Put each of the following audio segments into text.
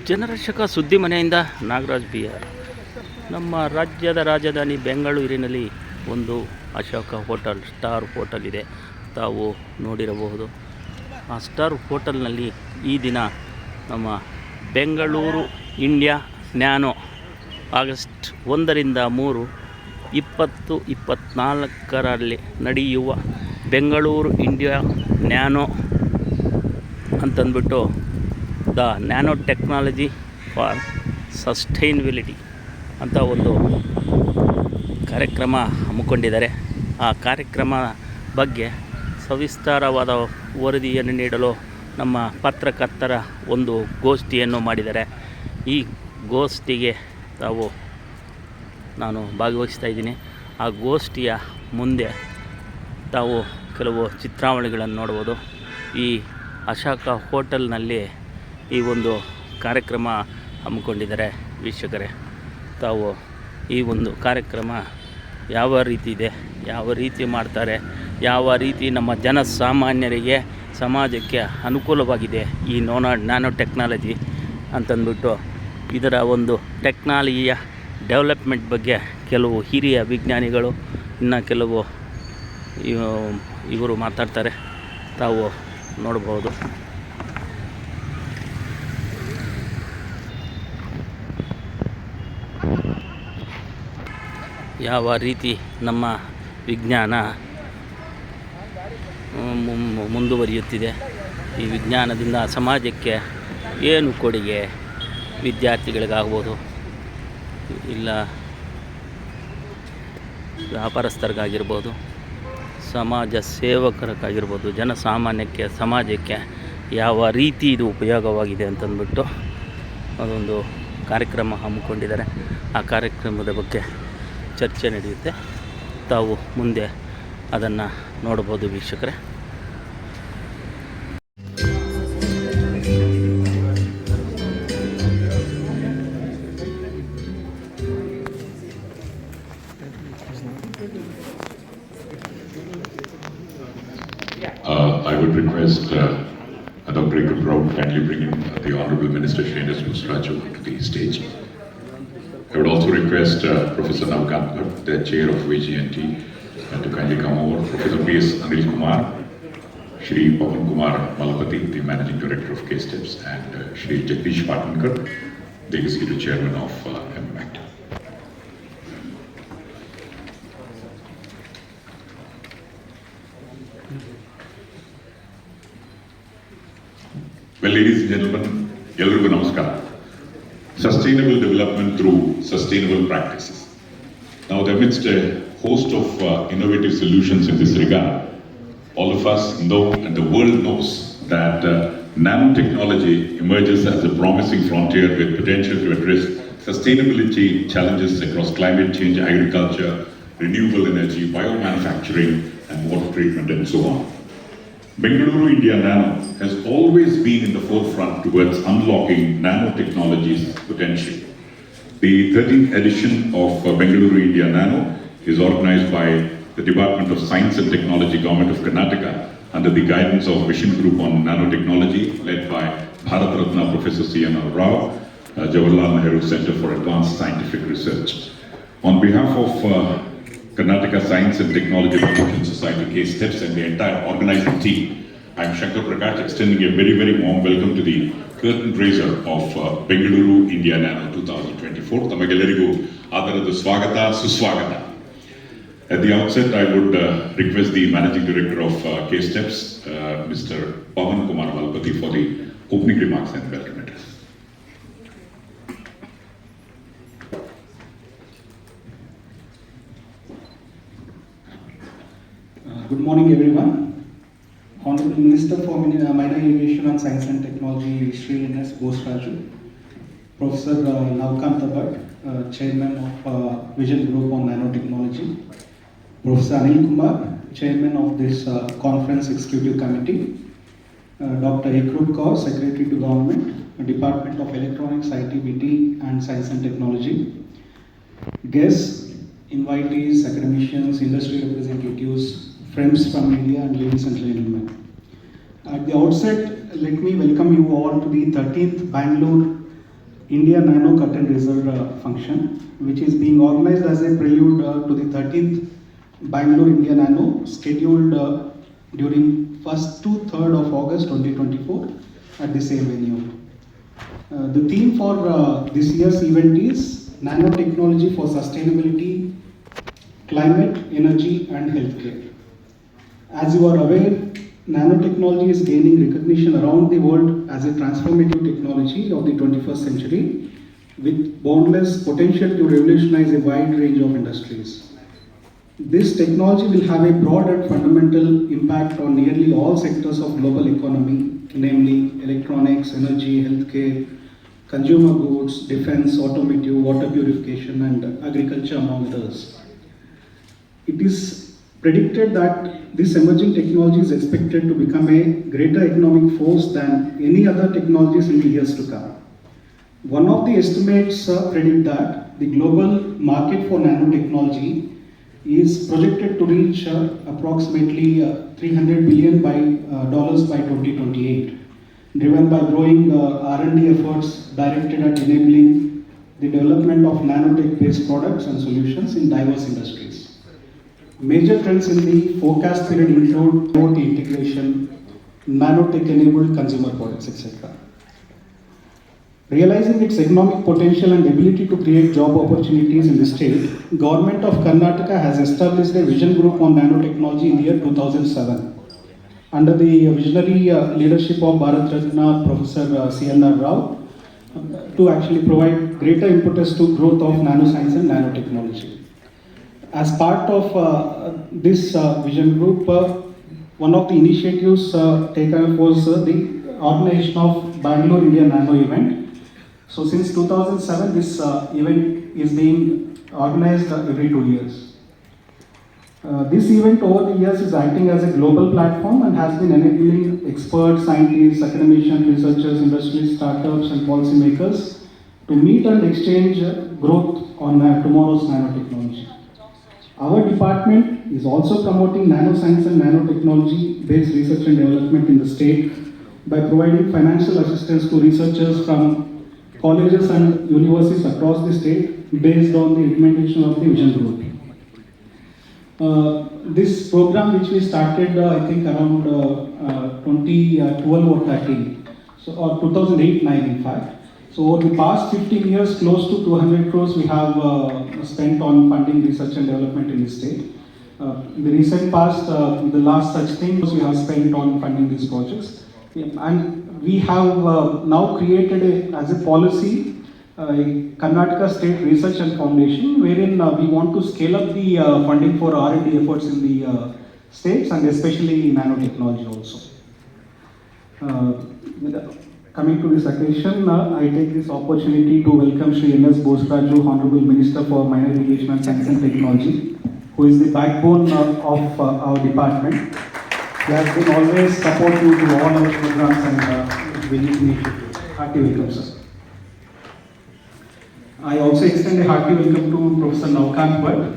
ಜನರಕ್ಷಕ ಸುದ್ದಿ ಮನೆಯಿಂದ Nagaraj B R. ನಮ್ಮ ರಾಜ್ಯದ ರಾಜಧಾನಿ ಬೆಂಗಳೂರಿನಲ್ಲಿ ಒಂದು ಅಶೋಕ ಹೋಟೆಲ್, ಸ್ಟಾರ್ ಹೋಟೆಲ್ ಇದೆ. ತಾವು ನೋಡಿರಬಹುದು. ಆ ಸ್ಟಾರ್ ಹೋಟೆಲ್ನಲ್ಲಿ ಈ ದಿನ ನಮ್ಮ ಬೆಂಗಳೂರು ಇಂಡಿಯಾ ನ್ಯಾನೋ ಆಗಸ್ಟ್ 1ರಿಂದ 3, 2024ರಲ್ಲಿ ನಡೆಯುವ ಬೆಂಗಳೂರು ಇಂಡಿಯಾ ನ್ಯಾನೋ ಅಂತಂದ್ಬಿಟ್ಟು the nano technology for sustainability ಅಂತ ಒಂದು ಕಾರ್ಯಕ್ರಮ ಹಮ್ಮಿಕೊಂಡಿದ್ದಾರೆ. ಆ ಕಾರ್ಯಕ್ರಮ ಬಗ್ಗೆ ಸವಿಸ್ತಾರವಾದ ವರದಿಯನ್ನು ನೀಡಲು ನಮ್ಮ ಪತ್ರಕರ್ತರ ಒಂದು ಗೋಷ್ಠಿಯನ್ನು ಮಾಡಿದ್ದಾರೆ. ಈ ಗೋಷ್ಠಿಗೆ ನಾನು ಭಾಗವಹಿಸ್ತಾ ಇದ್ದೀನಿ. ಆ ಗೋಷ್ಠಿಯ ಮುಂದೆ ತಾವು ಕೆಲವು ಚಿತ್ರಾವಳಿಗಳನ್ನು ನೋಡ್ಬೋದು. ಈ ಅಶೋಕ ಹೋಟೆಲ್ನಲ್ಲಿ ಈ ಒಂದು ಕಾರ್ಯಕ್ರಮ ಹಮ್ಮಿಕೊಂಡಿದ್ದಾರೆ. ವೀಕ್ಷಕರೇ, ತಾವು ಈ ಒಂದು ಕಾರ್ಯಕ್ರಮ ಯಾವ ರೀತಿ ಇದೆ, ಯಾವ ರೀತಿ ಮಾಡ್ತಾರೆ, ಯಾವ ರೀತಿ ನಮ್ಮ ಜನಸಾಮಾನ್ಯರಿಗೆ ಸಮಾಜಕ್ಕೆ ಅನುಕೂಲವಾಗಿದೆ ಈ ನ್ಯಾನೋ ಟೆಕ್ನಾಲಜಿ ಅಂತಂದ್ಬಿಟ್ಟು, ಇದರ ಒಂದು ಟೆಕ್ನಾಲಜಿಯ ಡೆವಲಪ್ಮೆಂಟ್ ಬಗ್ಗೆ ಕೆಲವು ಹಿರಿಯ ವಿಜ್ಞಾನಿಗಳು, ಇನ್ನು ಕೆಲವು ಇವರು ಮಾತಾಡ್ತಾರೆ. ತಾವು ನೋಡ್ಬೋದು. ಯಾವ ರೀತಿ ನಮ್ಮ ವಿಜ್ಞಾನ ಮುಂದುವರಿಯುತ್ತಿದೆ, ಈ ವಿಜ್ಞಾನದಿಂದ ಸಮಾಜಕ್ಕೆ ಏನು ಕೊಡುಗೆ, ವಿದ್ಯಾರ್ಥಿಗಳಿಗಾಗ್ಬೋದು, ಇಲ್ಲ ವ್ಯಾಪಾರಸ್ಥರಿಗಾಗಿರ್ಬೋದು, ಸಮಾಜ ಸೇವಕರಿಗಾಗಿರ್ಬೋದು, ಜನಸಾಮಾನ್ಯಕ್ಕೆ, ಸಮಾಜಕ್ಕೆ ಯಾವ ರೀತಿ ಇದು ಉಪಯೋಗವಾಗಿದೆ ಅಂತಂದ್ಬಿಟ್ಟು ಅದೊಂದು ಕಾರ್ಯಕ್ರಮ ಹಮ್ಮಿಕೊಂಡಿದ್ದಾರೆ. ಆ ಕಾರ್ಯಕ್ರಮದ ಬಗ್ಗೆ ಚರ್ಚೆ ನಡೆಯುತ್ತೆ. ತಾವು ಮುಂದೆ ಅದನ್ನು ನೋಡ್ಬೋದು ವೀಕ್ಷಕರೇ. I would request Dr. Ekrup Rao to kindly bring in the Honorable Minister Shrenas Busraju to the stage. I would also request Professor Navkant Bhatt, the Chair of VGNT, to kindly come over. Professor P.S. Anil Kumar, Shri Pawan Kumar Malapati, the Managing Director of K-Steps, and Shri Jagdish Patankar, the Executive Chairman of MMACT. Well, ladies and gentlemen, Elrigu Namaskara. Sustainable development through sustainable practices. Now, amidst a host of innovative solutions in this regard, all of us know and the world knows that nanotechnology emerges as a promising frontier with potential to address sustainability challenges across climate change, agriculture, renewable energy, biomanufacturing, and water treatment, and so on. Bengaluru India Nano has always been in the forefront towards unlocking nanotechnology's potential. The 13th edition of Bengaluru India Nano is organized by the Department of Science and Technology, Government of Karnataka, under the guidance of Mission Group on Nanotechnology, led by Bharat Ratna Professor C.N.R. Rao, Jawaharlal Nehru Center for Advanced Scientific Research. On behalf of Karnataka Science and Technology Promotion Society, K-Steps, and the entire organizing team, I am Shankar Prakash, extending a very, very warm welcome to the curtain raiser of Bengaluru India Nano 2024. Tamagellarigu Adarada Swagata, Suswagata. At the outset, I would request the Managing Director of K-Steps, Mr. Pawan Kumar Malapati, for the opening remarks and welcome address. Good morning, everyone. Honorable Minister for Minor Innovation and Science and Technology, Shri N.S. Busraju, Professor Navkant Bhatt, Chairman of Vision Group on Nanotechnology, Professor Anil Kumar, Chairman of this Conference Executive Committee, Dr. Ekrup Rao, Secretary to Government, Department of Electronics, IT, BT, and Science and Technology, guests, invitees, academicians, industry representatives, friends from media, and ladies and gentlemen. At the outset, let me welcome you all to the 13th Bangalore India Nano Cut and Razor function, which is being organized as a prelude to the 13th Bangalore India Nano, scheduled during 1st to 3rd of August 2024 at the same venue. The theme for this year's event is Nanotechnology for Sustainability, Climate, Energy and Healthcare. As you are aware, nanotechnology is gaining recognition around the world as a transformative technology of the 21st century with boundless potential to revolutionize a wide range of industries. This technology will have a broad and fundamental impact on nearly all sectors of global economy, namely electronics, energy, healthcare, consumer goods, defense, automotive, water purification and agriculture among others. It is predicted that this emerging technology is expected to become a greater economic force than any other technologies in the years to come. One of the estimates predict that the global market for nanotechnology is projected to reach approximately $300 billion by 2028, driven by growing R&D efforts directed at enabling the development of nanotech-based products and solutions in diverse industries. Major trends in the forecast period include IoT integration, nanotech-enabled consumer products, etc. Realizing its economic potential and ability to create job opportunities in the state, Government of Karnataka has established a vision group on nanotechnology in the year 2007. Under the visionary leadership of Bharat Ratna Professor C.N.R. Rao, to actually provide greater impetus to growth of nanoscience and nanotechnology. As part of this vision group, one of the initiatives taken was the organization of Bangalore India Nano event. So since 2007, this event is being organized every 2 years. This event over the years is acting as a global platform and has been enabling experts, scientists, academicians, researchers, industry, startups and policymakers to meet and exchange growth on tomorrow's nanotechnology. Our department is also promoting nanoscience and nanotechnology based research and development in the state by providing financial assistance to researchers from colleges and universities across the state based on the implementation of the vision group. This program which we started I think around 2012 or 13, so, or 2008-9 in fact. So over the past 15 years, close to 200 crores we have spent on funding research and development in the state. In the recent past, the last such thing we have spent on funding these projects. And we have now created as a policy Karnataka State Research and Foundation, wherein we want to scale up the funding for R&D efforts in the states and especially nanotechnology also. Coming to this occasion, I take this opportunity to welcome Shri N.S. Bosraju, Honorable Minister for Minor Irrigation and Science and Technology, who is the backbone of our department. He has been always supportive to all our programs and various initiatives. Hearty welcome, sir. I also extend a hearty welcome to Professor Naukant Bhatt,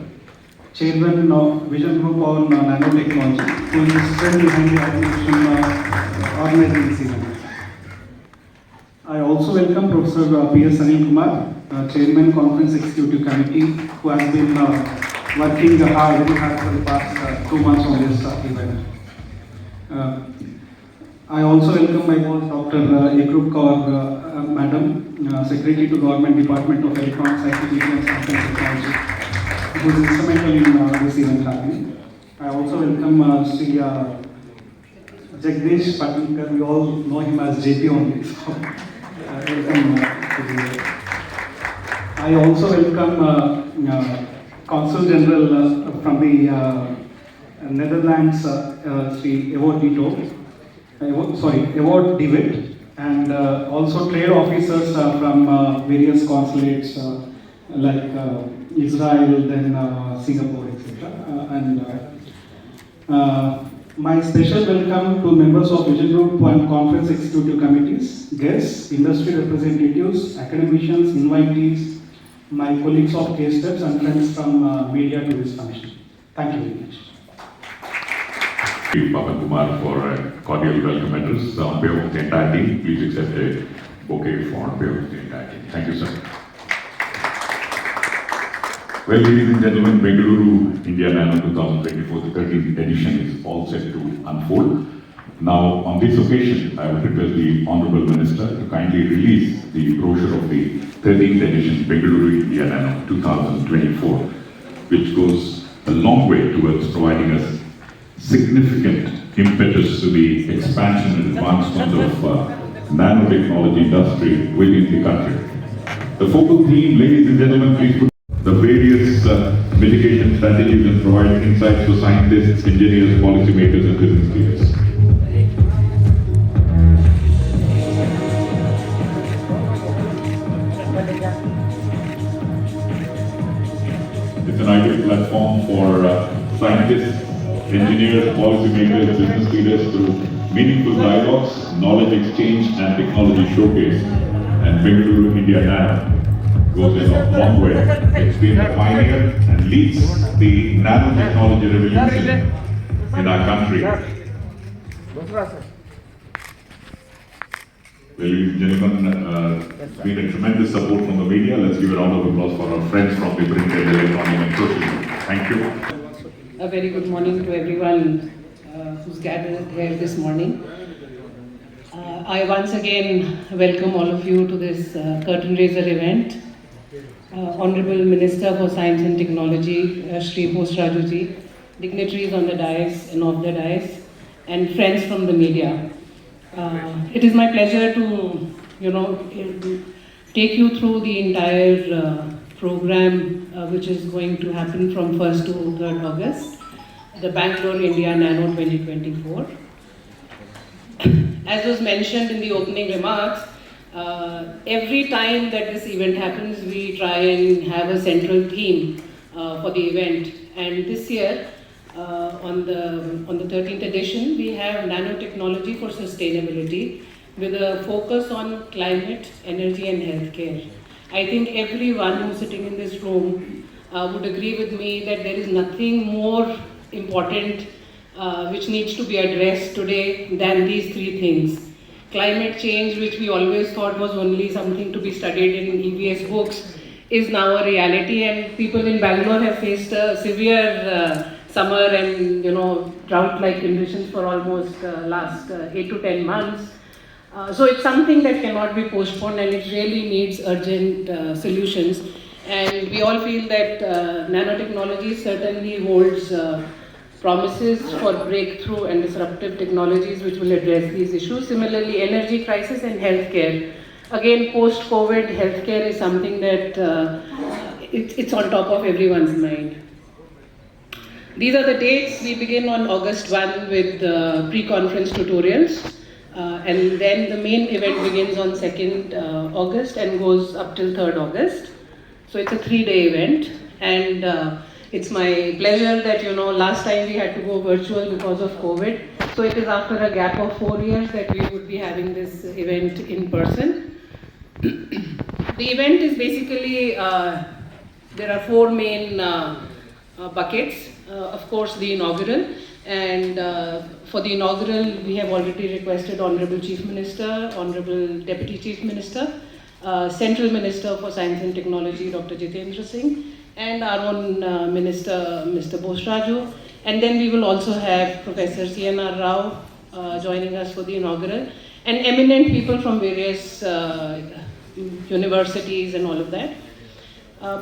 Chairman of Vision Group on Nanotechnology, who is the strength behind the organizing this event. I also welcome Professor P.S. Anil Kumar, Chairman Conference Executive Committee, who has been working very hard for the past 2 months on this event. I also welcome my boss, Dr. Ekrup Kaur, Madam, Secretary to Government Department of Electronics, IT, and Science and Technology, who is instrumental in this event happening. I also welcome Sri Jagdish Patilkar. We all know him as JP only. So, welcome to the event. I also welcome Consul General from the Netherlands, Sri Evert de Wit, and also trade officers from various consulates like Israel, then Singapore, etc. My special welcome to members of Vision Group and Conference Executive Committees, guests, industry representatives, academicians, invitees, my colleagues of K-Steps and friends from media to this function. Thank you very much. Pavan Kumar for a cordial welcome address. On behalf of the entire team, please accept a bouquet for Pure the entire team. Thank you, sir. Well, ladies and gentlemen, Bengaluru India Nano 2024, the 13th edition is all set to unfold. Now, on this occasion, I would request the Honorable Minister to kindly release the brochure of the 13th edition Bengaluru India Nano 2024, which goes a long way towards providing us significant impetus to the expansion and advancement of nanotechnology industry within the country. The focal theme, ladies and gentlemen, please put the various mitigation strategies and provide insights to scientists, engineers, policymakers and business leaders. It's an ideal platform for scientists, engineers, policymakers, business leaders through meaningful dialogues, knowledge exchange and technology showcase. And Bengaluru India Nano goes a long way. It's been a pioneer and leads the nanotechnology revolution in our country. Ladies and gentlemen, it's been a tremendous support from the media. Let's give a round of applause for our friends from the print and electronic and social media. Thank you. A very good morning to everyone who's gathered here this morning. I once again welcome all of you to this curtain raiser event. Honorable Minister for Science and Technology, Shri Bose Raju ji, dignitaries on the dais and off the dais, and friends from the media. It is my pleasure to, take you through the entire program which is going to happen from 1st to 3rd August, the Bangalore India Nano 2024. As was mentioned in the opening remarks, every time that this event happens, we try and have a central theme for the event. And this year, on the 13th edition, we have nanotechnology for sustainability with a focus on climate, energy and healthcare. I think everyone who's sitting in this room would agree with me that there is nothing more important which needs to be addressed today than these three things. Climate change, which we always thought was only something to be studied in EVS books, is now a reality, and people in Bangalore have faced a severe summer and drought-like conditions for almost last 8 to 10 months. So it's something that cannot be postponed, and it really needs urgent solutions. And we all feel that nanotechnology certainly holds promises for breakthrough and disruptive technologies which will address these issues. Similarly, energy crisis and healthcare. Again, post-COVID, healthcare is something that it's on top of everyone's mind. These are the dates. We begin on August 1 with pre-conference tutorials. And then the main event begins on 2nd August and goes up till 3rd August. So it's a 3-day event. And it's my pleasure that, last time we had to go virtual because of COVID. So it is after a gap of 4 years that we would be having this event in person. The event is basically, there are 4 main buckets. Of course, the inaugural. And for the inaugural, we have already requested Honorable Chief Minister, Honorable Deputy Chief Minister, Central Minister for Science and Technology, Dr. Jitendra Singh, and our own Minister, Mr. Bose Raju. And then we will also have Professor C.N.R. Rao joining us for the inaugural, and eminent people from various universities and all of that.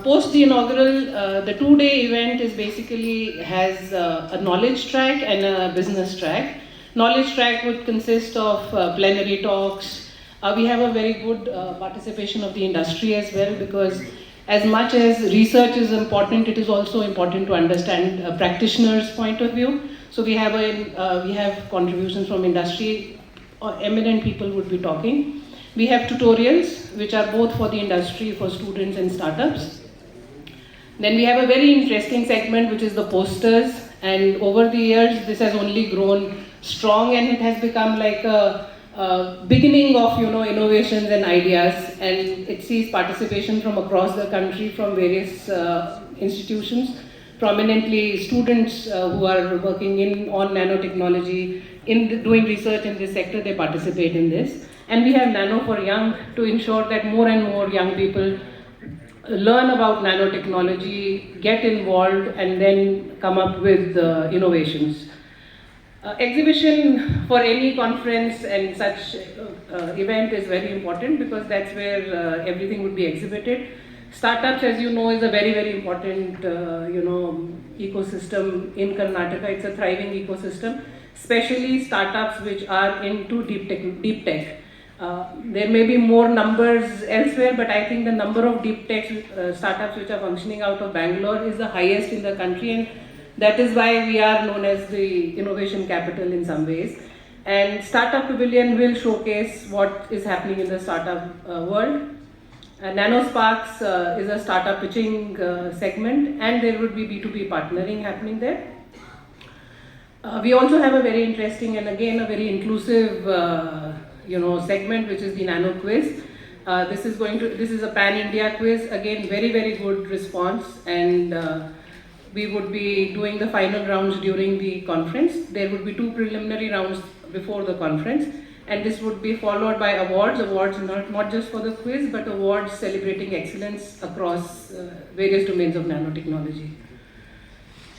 Post the inaugural, the 2-day event is basically has a knowledge track and a business track. Knowledge track would consist of plenary talks. We have a very good participation of the industry as well, because as much as research is important, it is also important to understand a practitioner's point of view. So we have contributions from industry. Eminent people would be talking. We have tutorials, which are both for the industry, for students and startups. Then we have a very interesting segment, which is the posters. And over the years, this has only grown strong, and it has become like a beginning of innovations and ideas. And it sees participation from across the country, from various institutions. Prominently, students who are working on nanotechnology, doing research in this sector, they participate in this. And we have Nano for Young to ensure that more and more young people learn about nanotechnology, get involved, and then come up with innovations. Exhibition for any conference and such event is very important because that's where everything would be exhibited. Startups, as you know, is a very, very important ecosystem in Karnataka. It's a thriving ecosystem, especially startups which are into deep tech. There may be more numbers elsewhere, but I think the number of deep tech startups which are functioning out of Bangalore is the highest in the country, and that is why we are known as the innovation capital in some ways. And Startup Pavilion will showcase what is happening in the startup world. NanoSparks is a startup pitching segment, and there would be B2B partnering happening there. We also have a very interesting and again a very inclusive segment, which is the Nano Quiz. This is a pan-India quiz. Again, very, very good response, and we would be doing the final rounds during the conference. There would be 2 preliminary rounds before the conference, and this would be followed by awards not just for the quiz, but awards celebrating excellence across various domains of nanotechnology.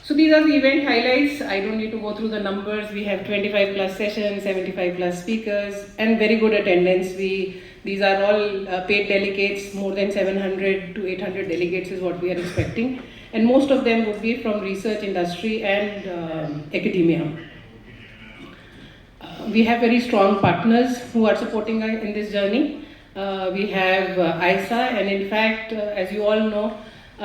So these are the event highlights. I don't need to go through the numbers. We have 25 plus sessions, 75 plus speakers, and very good attendance. These are all paid delegates. More than 700 to 800 delegates is what we are expecting. And most of them would be from research industry and academia. We have very strong partners who are supporting us in this journey. We have ISA, and in fact, as you all know,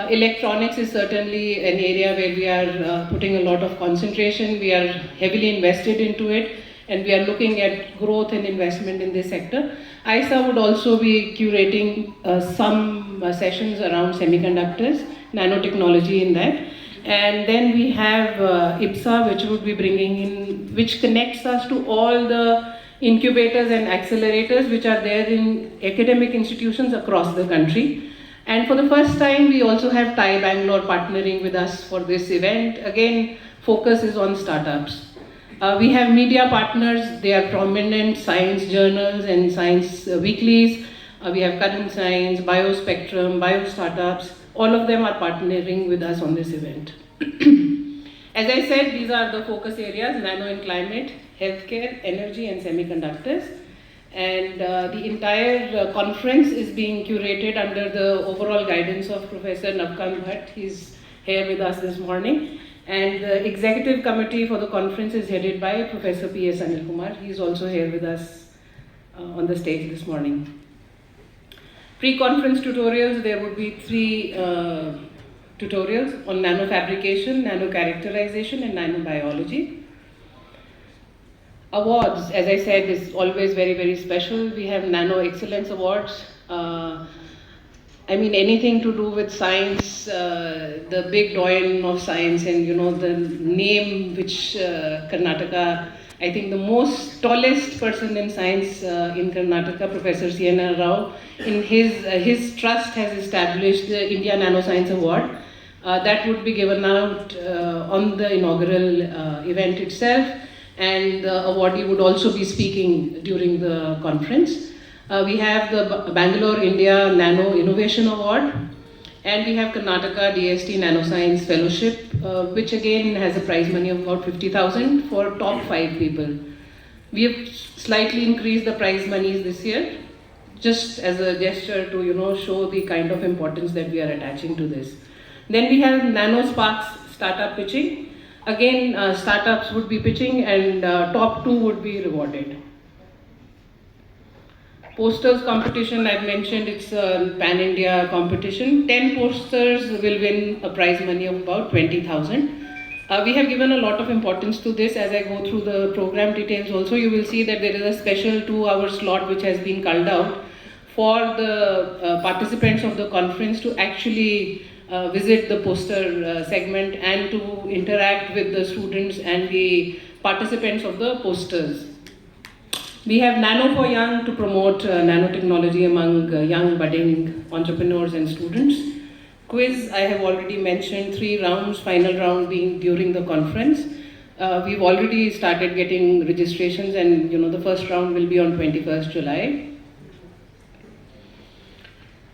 electronics is certainly an area where we are putting a lot of concentration. We are heavily invested into it, and we are looking at growth and investment in this sector. ISA would also be curating some sessions around semiconductors, nanotechnology in that. And then we have IPSA, which would be bringing in, which connects us to all the incubators and accelerators which are there in academic institutions across the country. And for the first time, we also have TiE Bangalore partnering with us for this event. Again, focus is on startups. We have media partners. They are prominent science journals and science weeklies. We have Current Science, BioSpectrum, BioStartups. All of them are partnering with us on this event. As I said, these are the focus areas: nano and climate, healthcare, energy, and semiconductors. And the entire conference is being curated under the overall guidance of Professor Navkant Bhatt. He's here with us this morning. And the executive committee for the conference is headed by Professor P.S. Anil Kumar. He's also here with us on the stage this morning. Pre-conference tutorials, there would be 3 tutorials on nanofabrication, nanocharacterization, and nanobiology. Awards, as I said, is always very, very special. We have Nano Excellence Awards. Anything to do with science, the big doyen of science, and the name which Karnataka, I think the most tallest person in science in Karnataka, Professor C.N.R. Rao, in his trust has established the India Nanoscience Award. That would be given out on the inaugural event itself, and the awardee would also be speaking during the conference. We have the Bangalore India Nano Innovation Award, and we have Karnataka DST Nanoscience Fellowship, which again has a prize money of about 50,000 for top 5 people. We have slightly increased the prize monies this year, just as a gesture to show the kind of importance that we are attaching to this. Then we have NanoSparks startup pitching. Again, startups would be pitching, and top 2 would be rewarded. Posters competition, I've mentioned it's a pan-India competition. 10 posters will win a prize money of about 20,000. We have given a lot of importance to this. As I go through the program details also, you will see that there is a special 2-hour slot which has been culled out for the participants of the conference to actually visit the poster segment and to interact with the students and the participants of the posters. We have Nano for Young to promote nanotechnology among young budding entrepreneurs and students. Quiz, I have already mentioned, 3 rounds, final round being during the conference. We've already started getting registrations, and the first round will be on 21st July.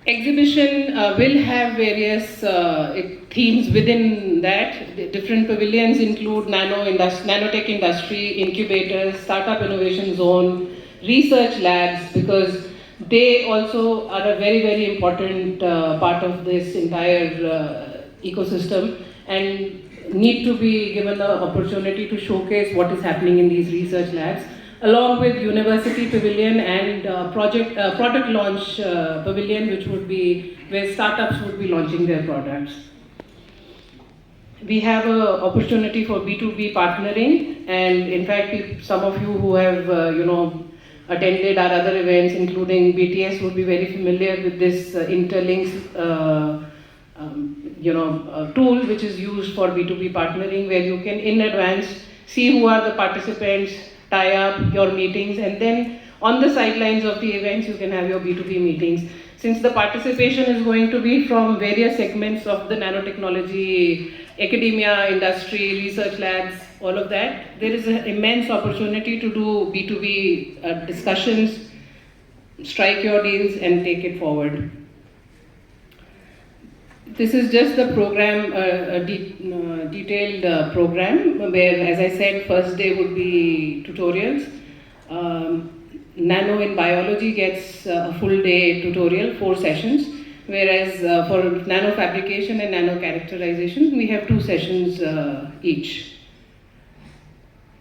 Exhibition will have various themes within that. The different pavilions include nanotech industry, incubators, startup innovation zone, research labs, because they also are a very, very important part of this entire ecosystem and need to be given the opportunity to showcase what is happening in these research labs, along with University Pavilion and product launch pavilion, which would be where startups would be launching their products. We have an opportunity for B2B partnering, and in fact, some of you who have attended our other events, including BTS, would be very familiar with this Interlinks tool, which is used for B2B partnering, where you can in advance see who are the participants, tie up your meetings, and then on the sidelines of the events you can have your B2B meetings. Since the participation is going to be from various segments of the nanotechnology, academia, industry, research labs, all of that, there is an immense opportunity to do B2B discussions, strike your deals and take it forward. This is just the program, detailed program, where, as I said, first day would be tutorials. Nano in biology gets a full day tutorial, 4 sessions, whereas for nano fabrication and nano characterization, we have 2 sessions each.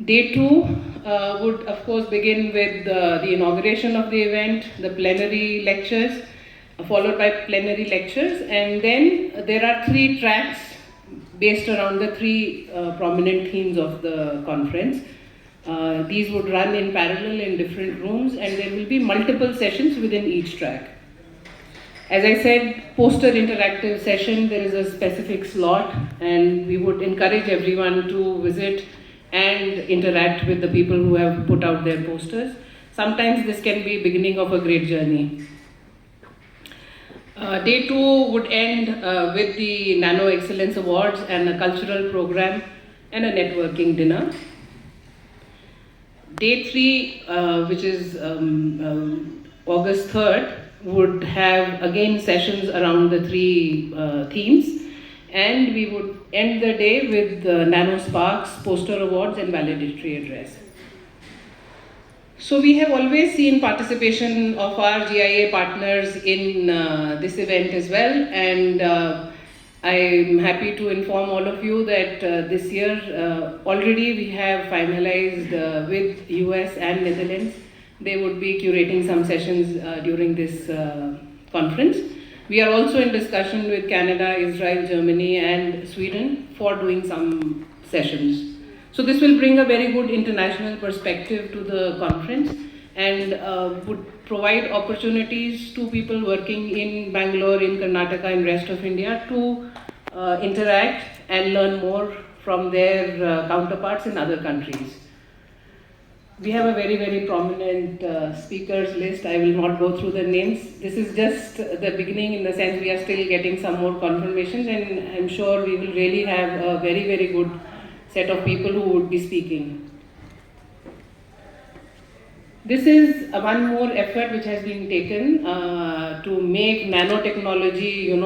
Day 2 would, of course, begin with the inauguration of the event, the plenary lectures, followed by plenary lectures, and then there are 3 tracks based around the 3 prominent themes of the conference. These would run in parallel in different rooms, and there will be multiple sessions within each track. As I said, poster interactive session, there is a specific slot, and we would encourage everyone to visit and interact with the people who have put out their posters. Sometimes this can be beginning of a great journey. Day 2 would end with the Nano Excellence Awards and a cultural program and a networking dinner. Day 3, which is August 3rd, would have again sessions around the 3 themes, and we would end the day with Nano Sparks, poster awards and valedictory address. So we have always seen participation of our GIA partners in this event as well, and I'm happy to inform all of you that this year already we have finalized with US and Netherlands. They would be curating some sessions during this conference. We are also in discussion with Canada, Israel, Germany and Sweden for doing some sessions. So this will bring a very good international perspective to the conference and would provide opportunities to people working in Bangalore, in Karnataka and rest of India to interact and learn more from their counterparts in other countries. We have a very, very prominent speakers list. I will not go through the names. This is just the beginning, in the sense we are still getting some more confirmations, and I'm sure we will really have a very, very good set of people who would be speaking. This is one more effort which has been taken to make nanotechnology,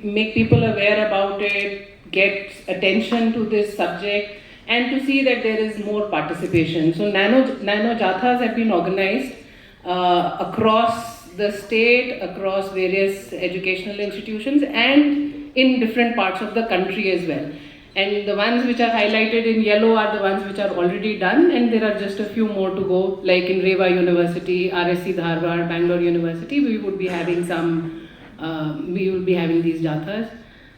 make people aware about it, get attention to this subject, and to see that there is more participation. So nano jathas have been organized across the state, across various educational institutions, and in different parts of the country as well. And the ones which are highlighted in yellow are the ones which are already done, and there are just a few more to go, like in Reva University, RSC Dharwad, Bangalore University. We will be having these jathas.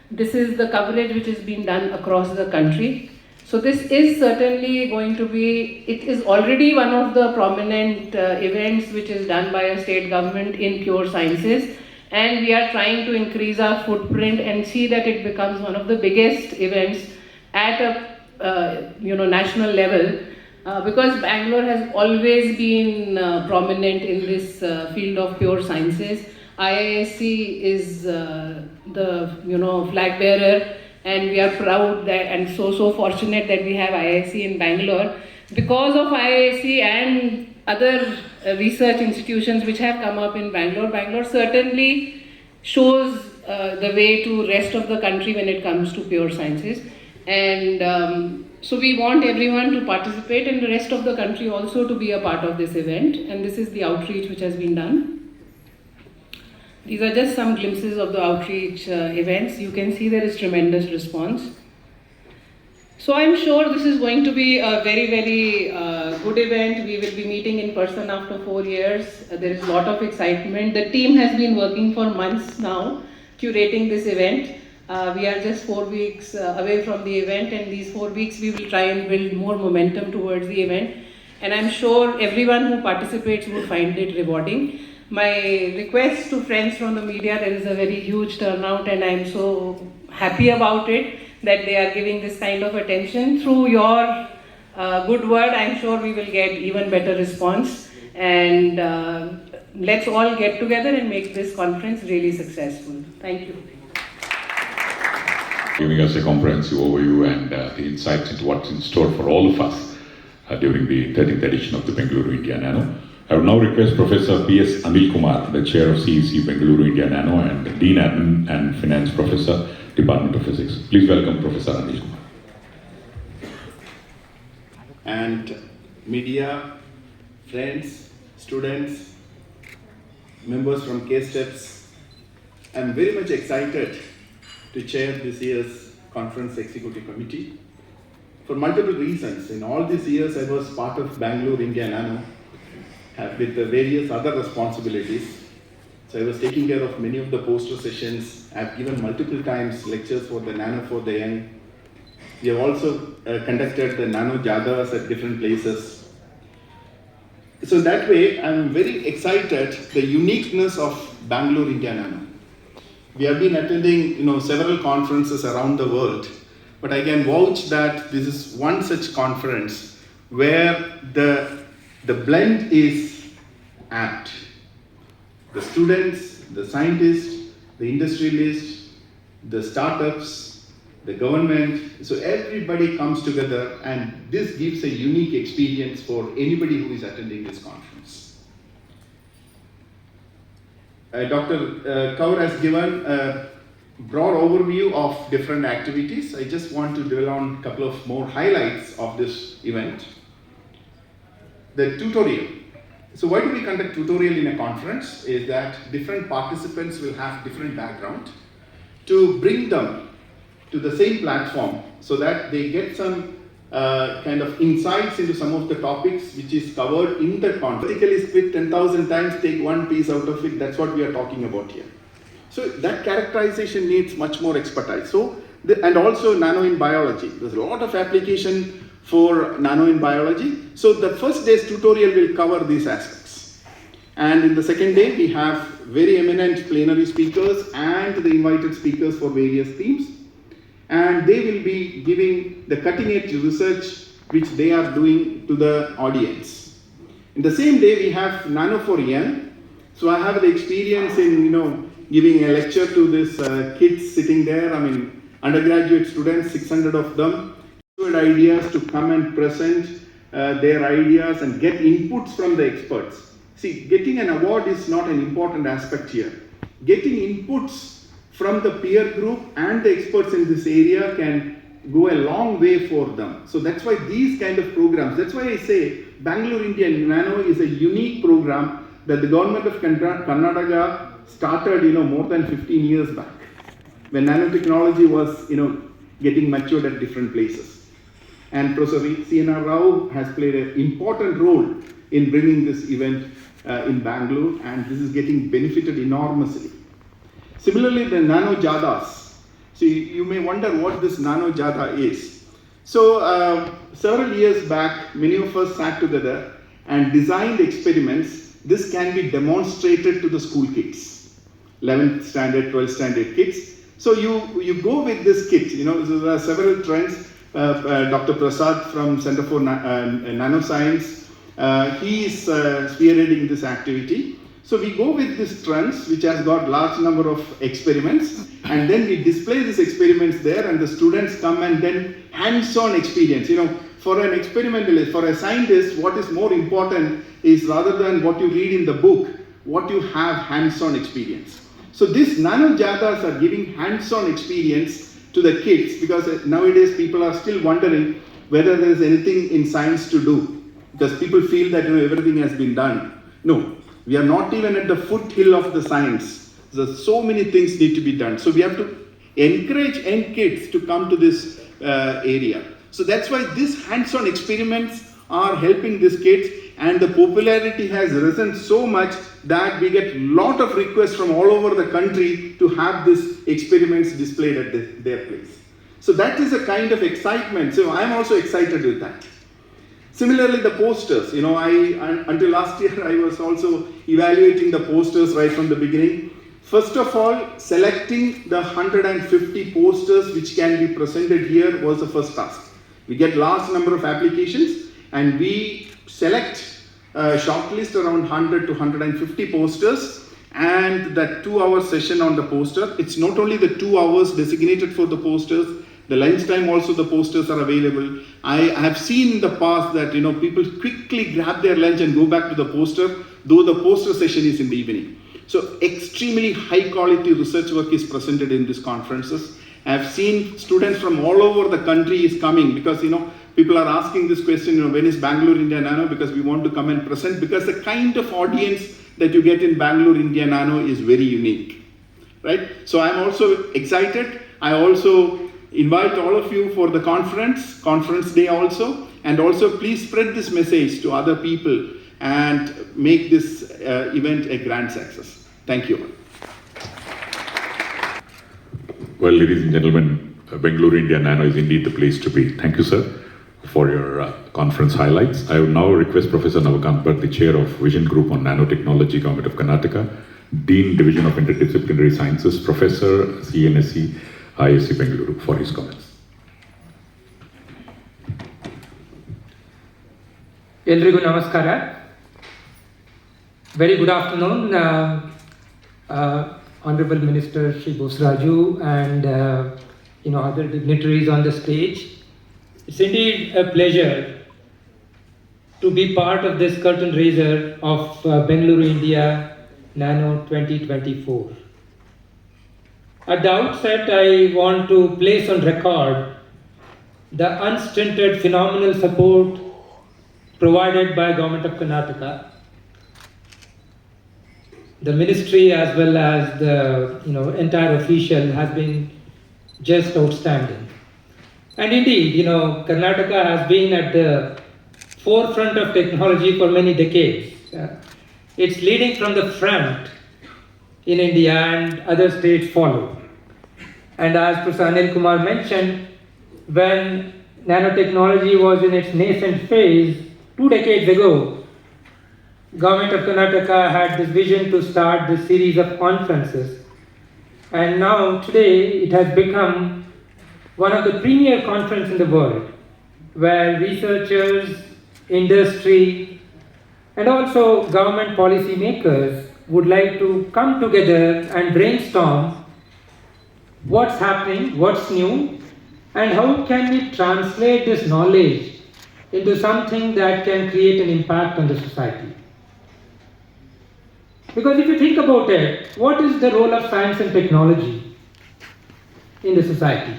This is the coverage which is being done across the country. So this is certainly going to be, it is already one of the prominent events which is done by a state government in pure sciences. And we are trying to increase our footprint and see that it becomes one of the biggest events at a national level, because Bangalore has always been prominent in this field of pure sciences. IISc is the flag bearer, and we are proud that and so fortunate that we have IISc in Bangalore. Because of IISc and other research institutions which have come up in Bangalore, Bangalore certainly shows the way to rest of the country when it comes to pure sciences. And so we want everyone to participate and the rest of the country also to be a part of this event. And this is the outreach which has been done. These are just some glimpses of the outreach events. You can see there is tremendous response. So I'm sure this is going to be a very, very good event. We will be meeting in person after 4 years. There is a lot of excitement. The team has been working for months now, curating this event. We are just 4 weeks away from the event, and these 4 weeks we will try and build more momentum towards the event. And I'm sure everyone who participates will find it rewarding. My request to friends from the media, there is a very huge turnout, and I'm so happy about it that they are giving this kind of attention. Through your good word, I'm sure we will get even better response. And let's all get together and make this conference really successful. Thank you. Giving us a comprehensive overview and the insights into what's in store for all of us during the 13th edition of the Bengaluru India Nano. I would now request Professor P.S. Anil Kumar, the Chair of CEC Bengaluru India Nano and Dean Admin and Finance Professor, Department of Physics. Please welcome Professor Anil Kumar. And media, friends, students, members from K-Steps, I'm very much excited to chair this year's Conference Executive Committee for multiple reasons. In all these years, I was part of Bangalore India Nano with the various other responsibilities. So I was taking care of many of the poster sessions. I've given multiple times lectures for the Nano for the Young. We have also conducted the Nano Jadas at different places. So that way, I'm very excited the uniqueness of Bangalore India Nano. We have been attending, several conferences around the world, but I can vouch that this is one such conference where the blend is apt. The students, the scientists, the industrialists, the startups, the government, so everybody comes together, and this gives a unique experience for anybody who is attending this conference. Dr. Kaur has given a broad overview of different activities. I just want to dwell on a couple of more highlights of this event. The tutorial. So why do we conduct tutorial in a conference? Is that different participants will have different background to bring them to the same platform so that they get some kind of insights into some of the topics which is covered in the conference. Vertically split 10,000 times, take one piece out of it, that's what we are talking about here. So that characterization needs much more expertise. So, and also nano in biology. There's a lot of application for nano in biology. So the first day's tutorial will cover these aspects. And in the second day, we have very eminent plenary speakers and the invited speakers for various themes. And they will be giving the cutting edge research which they are doing to the audience. In the same day, we have Nano for Young. So I have the experience in, giving a lecture to this kids sitting there. I mean, undergraduate students, 600 of them, good ideas to come and present their ideas and get inputs from the experts. See, getting an award is not an important aspect here. Getting inputs from the peer group and the experts in this area can go a long way for them. So that's why these kind of programs, that's why I say Bangalore India Nano is a unique program that the government of Karnataka started, more than 15 years back, when nanotechnology was, getting matured at different places. And Professor C.N.R. Rao has played an important role in bringing this event in Bangalore, and this is getting benefited enormously. Similarly, the Nano Jadas. So you may wonder what this Nano Jada is. So several years back, many of us sat together and designed experiments. This can be demonstrated to the school kids, 11th standard, 12th standard kids. So you go with this kit. There are several trends. Dr. Prasad from Center for Nanoscience, he is spearheading this activity. So we go with this trends, which has got large number of experiments, and then we display these experiments there, and the students come and then hands-on experience. You know, for an experimentalist, for a scientist, what is more important is rather than what you read in the book, what you have hands-on experience. So these nano jadas are giving hands-on experience to the kids, because nowadays people are still wondering whether there is anything in science to do, because people feel that everything has been done. No, we are not even at the foothill of the science. So many things need to be done. So we have to encourage young kids to come to this area. So that's why these hands-on experiments are helping these kids, and the popularity has risen so much that we get lot of requests from all over the country to have these experiments displayed at their place. So that is a kind of excitement. So I'm also excited with that. Similarly, the posters, until last year I was also evaluating the posters right from the beginning. First of all, selecting the 150 posters which can be presented here was the first task. We get large number of applications, and we select shortlist around 100 to 150 posters, and that 2-hour session on the poster. It's not only the 2 hours designated for the posters, the lunchtime also the posters are available. I have seen in the past that people quickly grab their lunch and go back to the poster, though the poster session is in the evening. So extremely high quality research work is presented in these conferences. I have seen students from all over the country is coming, because people are asking this question, when is Bangalore India Nano, because we want to come and present, because the kind of audience that you get in Bangalore India Nano is very unique, right? So I'm also excited. I also invite all of you for the conference day also, and also please spread this message to other people and make this event a grand success. Thank you. Well, ladies and gentlemen, Bangalore India Nano is indeed the place to be. Thank you, sir, for your conference highlights. I would now request Professor Navakant Bhatt, the Chair of Vision Group on Nanotechnology, Government of Karnataka, Dean, Division of Interdisciplinary Sciences, Professor, CNSE, ISC Bengaluru, for his comments. ಎಲ್ರಿಗೂ ನಮಸ್ಕಾರ. Very good afternoon, Honorable Minister Shri Bosraju and other dignitaries on the stage. It's indeed a pleasure to be part of this curtain raiser of Bengaluru India Nano 2024. At the outset, I want to place on record the unstinted phenomenal support provided by Government of Karnataka, the ministry as well as the entire official has been just outstanding. And indeed, Karnataka has been at the forefront of technology for many decades. It's leading from the front in India, and other states follow. And as Professor Anil Kumar mentioned, when nanotechnology was in its nascent phase 2 decades ago, Government of Karnataka had this vision to start this series of conferences. And now today it has become one of the premier conferences in the world, where researchers, industry, and also government policy makers would like to come together and brainstorm what's happening, what's new, and how can we translate this knowledge into something that can create an impact on the society. Because if you think about it, what is the role of science and technology in the society?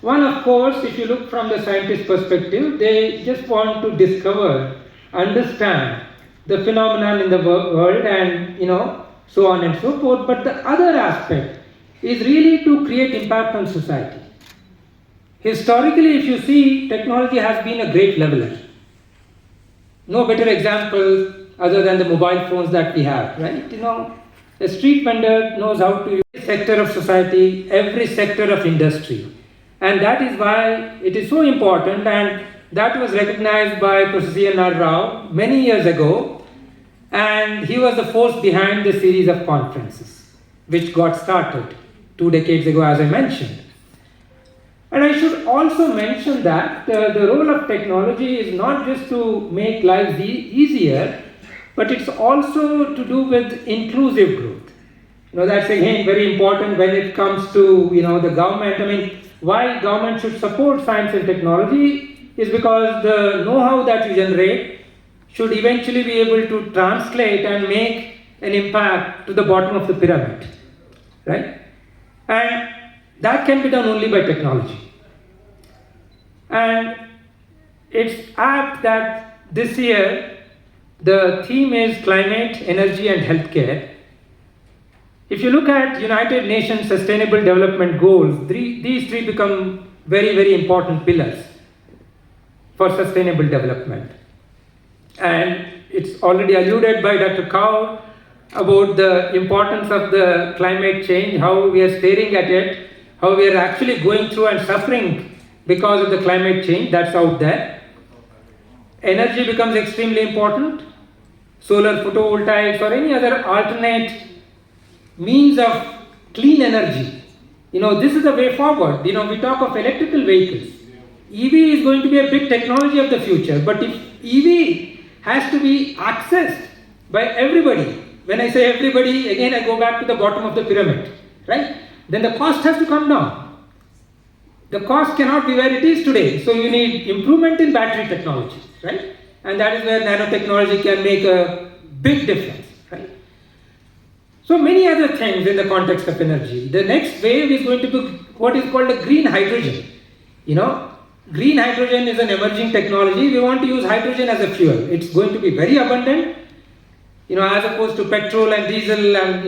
One, of course, if you look from the scientist perspective, they just want to discover, understand the phenomenon in the world and so on and so forth. But the other aspect is really to create impact on society. Historically, if you see, technology has been a great leveler. No better example other than the mobile phones that we have, right? A street vendor knows how to use every sector of society, every sector of industry. And that is why it is so important, and that was recognized by Professor C.N.R. Rao many years ago, and he was the force behind the series of conferences, which got started 2 decades ago, as I mentioned. And I should also mention that the role of technology is not just to make lives easier, but it's also to do with inclusive growth. That's again very important when it comes to, the government. I mean, why government should support science and technology is because the know-how that you generate should eventually be able to translate and make an impact to the bottom of the pyramid, right? And that can be done only by technology. And it's apt that this year the theme is climate, energy and healthcare. If you look at United Nations Sustainable Development Goals, these three become very, very important pillars for sustainable development. And it's already alluded by Dr. Kaur about the importance of the climate change, how we are staring at it, how we are actually going through and suffering because of the climate change that's out there. Energy becomes extremely important. Solar photovoltaics or any other alternate means of clean energy. This is the way forward. We talk of electrical vehicles. EV is going to be a big technology of the future, but if EV has to be accessed by everybody, when I say everybody, again I go back to the bottom of the pyramid, right? Then the cost has to come down. The cost cannot be where it is today, so you need improvement in battery technology, right? And that is where nanotechnology can make a big difference, right? So many other things in the context of energy. The next wave is going to be what is called a green hydrogen. Green hydrogen is an emerging technology. We want to use hydrogen as a fuel. It's going to be very abundant, as opposed to petrol and diesel and,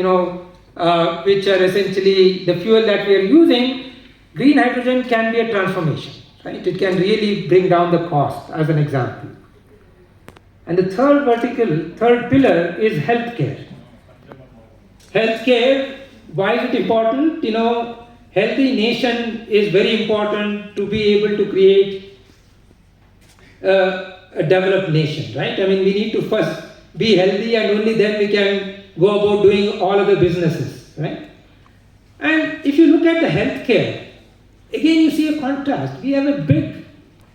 which are essentially the fuel that we are using. Green hydrogen can be a transformation, right? It can really bring down the cost, as an example. And the third pillar is healthcare. Healthcare, why is it important? Healthy nation is very important to be able to create a developed nation, right? I mean, we need to first be healthy and only then we can go about doing all other businesses, right? And if you look at the healthcare, again you see a contrast. We have a big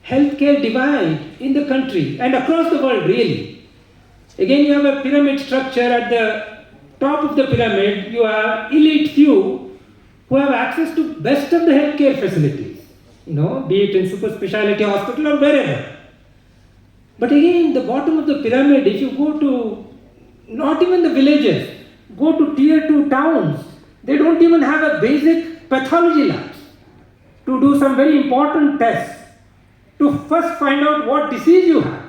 healthcare divide in the country and across the world, really. Again, you have a pyramid structure. At the top of the pyramid, you have elite few who have access to best of the healthcare facilities, be it in super specialty hospital or wherever. But again, the bottom of the pyramid, if you go to not even the villages, go to tier 2 towns, they don't even have a basic pathology labs to do some very important tests, to first find out what disease you have.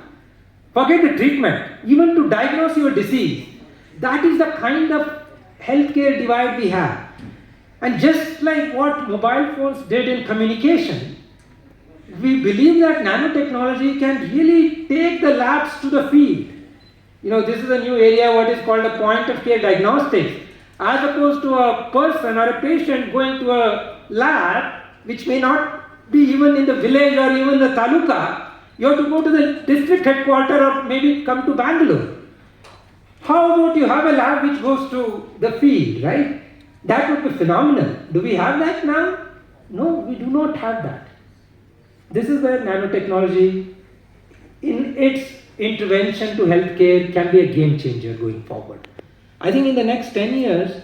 Forget the treatment, even to diagnose your disease. That is the kind of healthcare divide we have. And just like what mobile phones did in communication, we believe that nanotechnology can really take the labs to the field. This is a new area, what is called a point of care diagnostics. As opposed to a person or a patient going to a lab, which may not be even in the village or even the taluka, you have to go to the district headquarters or maybe come to Bangalore. How about you have a lab which goes to the field, right? That would be phenomenal. Do we have that now? No, we do not have that. This is where nanotechnology, in its intervention to healthcare, can be a game changer going forward. I think in the next 10 years,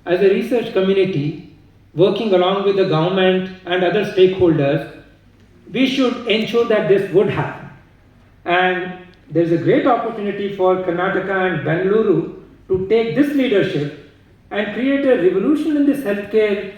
as a research community, working along with the government and other stakeholders, we should ensure that this would happen. And there's a great opportunity for Karnataka and Bengaluru to take this leadership and create a revolution in this healthcare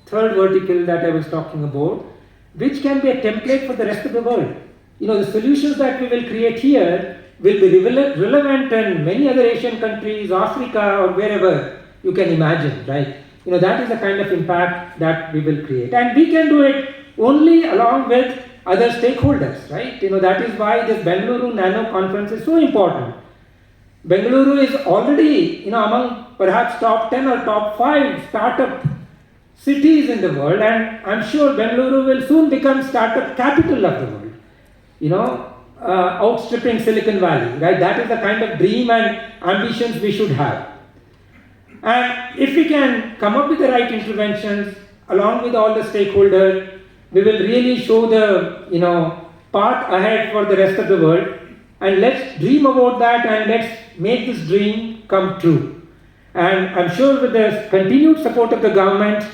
third vertical that I was talking about, which can be a template for the rest of the world. The solutions that we will create here will be relevant in many other Asian countries, Africa, or wherever you can imagine, right? That is the kind of impact that we will create. And we can do it only along with other stakeholders, right? That is why this Bengaluru Nano Conference is so important. Bengaluru is already, among perhaps top 10 or top 5 startup cities in the world, and I'm sure Bengaluru will soon become startup capital of the world, outstripping Silicon Valley, right? That is the kind of dream and ambitions we should have. And if we can come up with the right interventions along with all the stakeholders, we will really show the path ahead for the rest of the world. and let's dream about that and let's make this dream come true. And I'm sure with the continued support of the government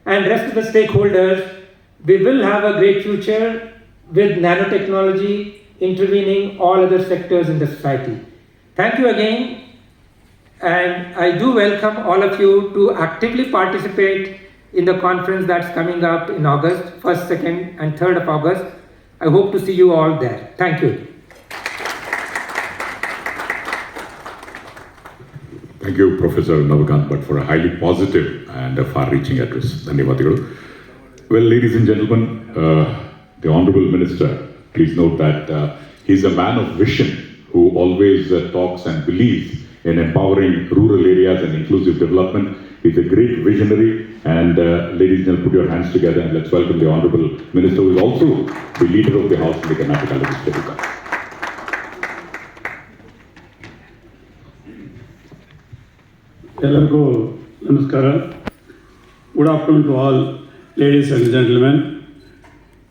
and rest of the stakeholders, we will have a great future with nanotechnology intervening all other sectors in the society. Thank you again, and I do welcome all of you to actively participate in the conference that's coming up in August, 1st, 2nd and 3rd of August. I hope to see you all there. Thank you. Thank you, Professor Navakant Bhatt, for a highly positive and a far-reaching address. Dhanyavadagalu. Well, ladies and gentlemen, the Honorable Minister, please note that he's a man of vision who always talks and believes in empowering rural areas and inclusive development. He's a great visionary, and ladies and gentlemen, put your hands together and let's welcome the Honorable Minister, who is also the leader of the House in the Karnataka Legislature. ಎಲ್ಲರಿಗೂ ನಮಸ್ಕಾರ. Good afternoon to all ladies and gentlemen.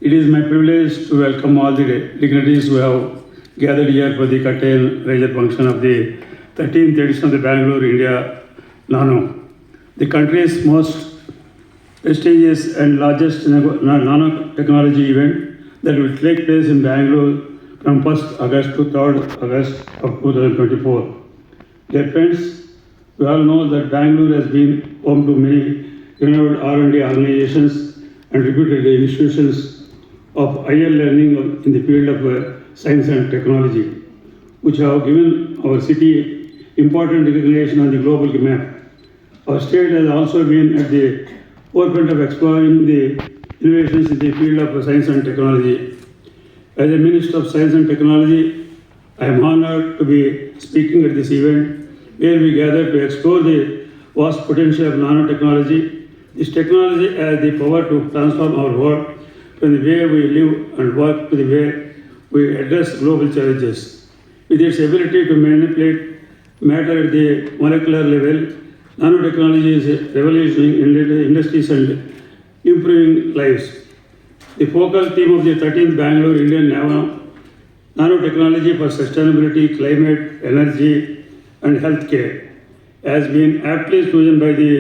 It is my privilege to welcome all the dignitaries who have gathered here for the curtain raiser function of the 13th edition of the Bangalore India Nano, the country's most prestigious and largest nanotechnology event that will take place in Bangalore from 1st August to 3rd August of 2024. Dear friends, we all know that Bangalore has been home to many renowned R&D organizations and reputed institutions of higher learning in the field of science and technology, which have given our city important recognition on the global map. Our state has also been at the forefront of exploring the innovations in the field of science and technology. As a Minister of Science and Technology, I am honored to be speaking at this event, where we gather to explore the vast potential of nanotechnology. This technology has the power to transform our world from the way we live and work to the way we address global challenges. With its ability to manipulate matter at the molecular level, nanotechnology is revolutionizing industries and improving lives. The focal theme of the 13th Bangalore Indian Nanotechnology for Sustainability, Climate, Energy and Healthcare has been aptly chosen by the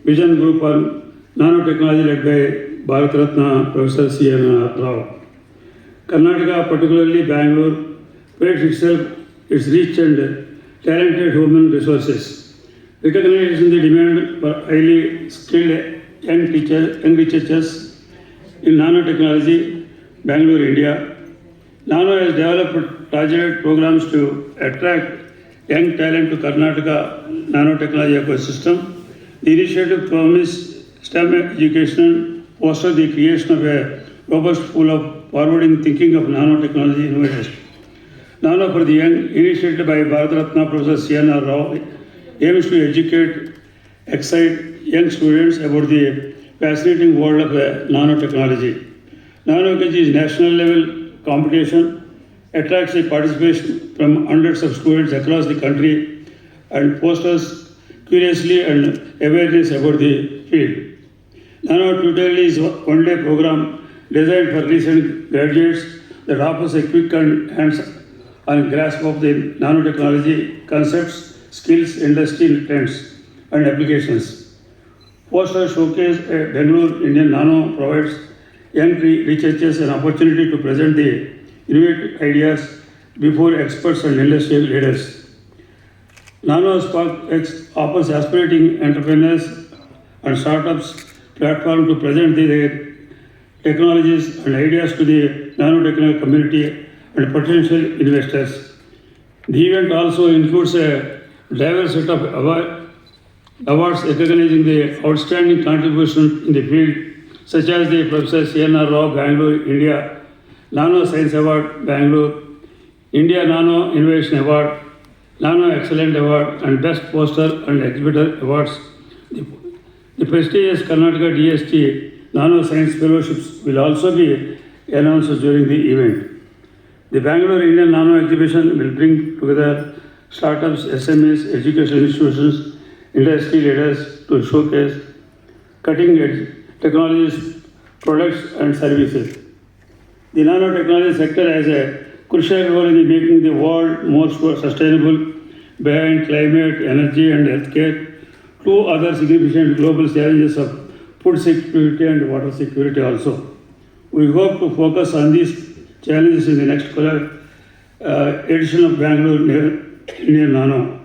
Vision Group on Nanotechnology led by Bharat Ratna Professor C.N. Rao. Karnataka, particularly Bangalore, prides itself its rich and talented human resources. Recognizing the demand for highly skilled young researchers in nanotechnology, Bangalore, India, Nano has developed targeted programs to attract young talent to Karnataka nanotechnology ecosystem. The initiative promised STEM education, foster the creation of a robust pool of forwarding thinking of nanotechnology innovators. Nano for the Young, initiated by Bharat Ratna Professor C.N. Rao, aims to educate, excite young students about the fascinating world of nanotechnology. Nanotechnology is national level competition, attracts the participation from hundreds of students across the country and fosters curiosity and awareness about the field. Nano Tutorial is a one-day program designed for recent graduates that offers a quick and hands-on grasp of the nanotechnology concepts, skills, industry trends, and applications. Poster showcase Bangalore Indian Nano provides young researchers an opportunity to present the innovative ideas before experts and industrial leaders. Nano Spark X offers aspirating entrepreneurs and startups platform to present their technologies and ideas to the nanotechnology community and potential investors. The event also includes a diverse set of awards recognizing the outstanding contribution in the field, such as the Professor C.N. Rao Bangalore, India, Nano Science Award, Bangalore, India Nano Innovation Award, Nano Excellent Award, and Best Poster and Exhibitor Awards. The prestigious Karnataka DST Nano Science Fellowships will also be announced during the event. The Bangalore Indian Nano Exhibition will bring together startups, SMEs, educational institutions, industry leaders to showcase cutting-edge technologies, products, and services. The nanotechnology sector has a crucial role in making the world more sustainable behind climate, energy, and healthcare. Two other significant global challenges of food security and water security also. We hope to focus on these challenges in the next edition of Bangalore Indian Nano.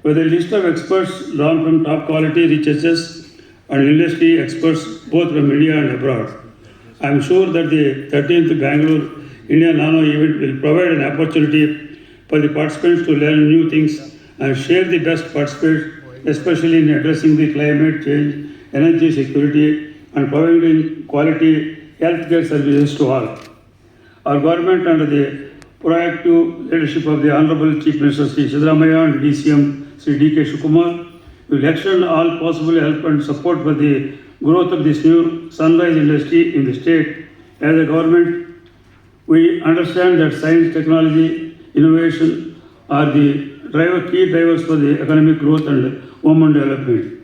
With a list of experts drawn from top quality researchers and industry experts both from India and abroad. I am sure that the 13th Bangalore Indian Nano event will provide an opportunity for the participants to learn new things and share the best participants, especially in addressing the climate change, energy security, and providing quality healthcare services to all. Our government, under the proactive leadership of the Honorable Chief Minister Sri Siddaramaiah and DCM Sri D.K. Shivakumar, will extend all possible help and support for the growth of this new sunrise industry in the state. As a government, we understand that science, technology, innovation are the key drivers for the economic growth and human development.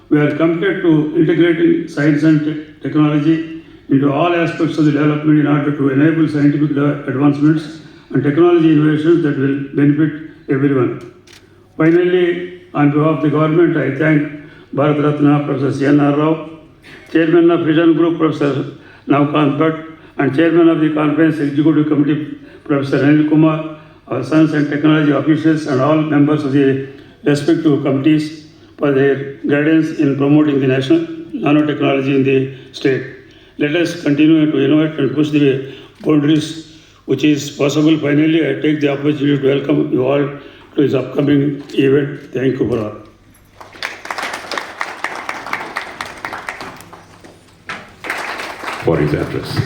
We are committed to integrating science and technology into all aspects of the development in order to enable scientific advancements and technology innovations that will benefit everyone. Finally, on behalf of the government, I thank Bharat Ratna Professor C.N.R. Rao, Chairman of Vision Group Professor Navkant Bhatt, and Chairman of the Conference Executive Committee Professor Anil Kumar, our science and technology officials, and all members of the respective committees for their guidance in promoting the national nanotechnology in the state. Let us continue to innovate and push the boundaries which is possible. Finally, I take the opportunity to welcome you all to this upcoming event. Thank you for all. For his address.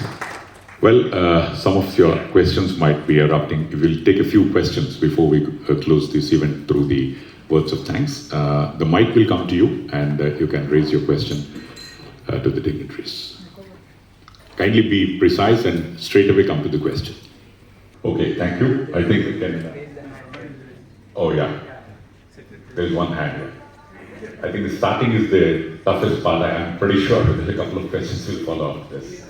Well, some of your questions might be erupting. We'll take a few questions before we close this event through the words of thanks. The mic will come to you and you can raise your question to the dignitaries. Kindly be precise and straight away come to the question. Okay, thank you. I think we can... Oh yeah, there's one hand here. I think the starting is the toughest part. I am pretty sure that a couple of questions will follow up this.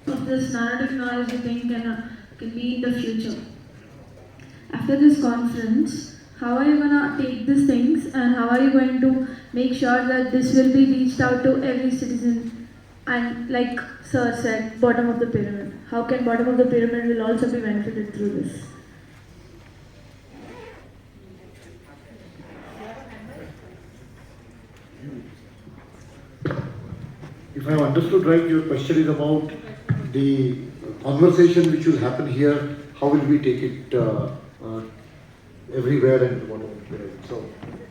Of this nanotechnology thing can be in the future. After this conference, how are you going to take these things and how are you going to make sure that this will be reached out to every citizen? And like Sir said, bottom of the pyramid. How can bottom of the pyramid will also be benefited through this? If I have understood right, your question is about the conversation which will happen here. How will we take it everywhere and whatever? So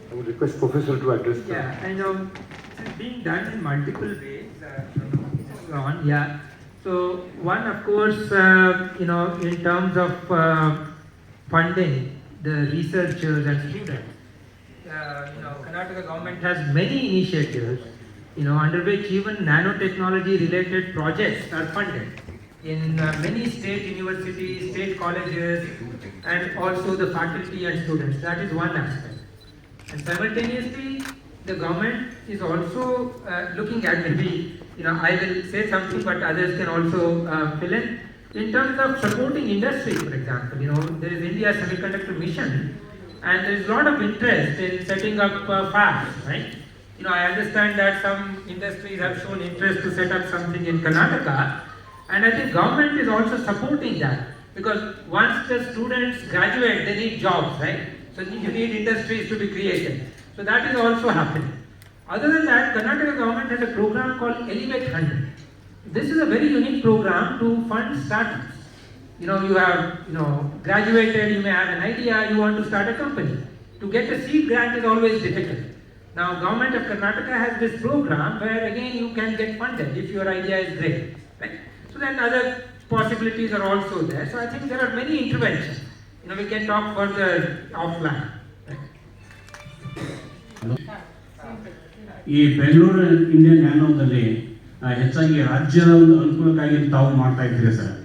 I would request Professor to address that. Yeah, and it's being done in multiple ways. Yeah. So one, of course, in terms of funding the researchers and students, Karnataka government has many initiatives, under which even nanotechnology related projects are funded in many state universities, state colleges, and also the faculty and students. That is one aspect. And simultaneously, the government is also looking at, maybe, I will say something, but others can also fill in terms of supporting industry, for example. There is India Semiconductor Mission, and there is a lot of interest in setting up fabs, right? I understand that some industries have shown interest to set up something in Karnataka, and I think government is also supporting that, because once the students graduate, they need jobs, right? So you need industries to be created. So that is also happening. Other than that, Karnataka government has a program called Elevate 100. This is a very unique program to fund startups. You have graduated, you may have an idea, you want to start a company. To get a seed grant is always difficult. Now, government of Karnataka has this program where again you can get funded if your idea is great, right? So then other possibilities are also there. So I think there are many interventions. We can talk further offline. ಈ Bengaluru Indian ನ್ಯಾನೋದಲ್ಲಿ ಹೆಚ್ಚಾಗಿ ರಾಜ್ಯದ ಒಂದು ಅನುಕೂಲಕ್ಕಾಗಿ ತಾವು ಮಾಡ್ತಾ ಇದ್ದೀರಿ sir.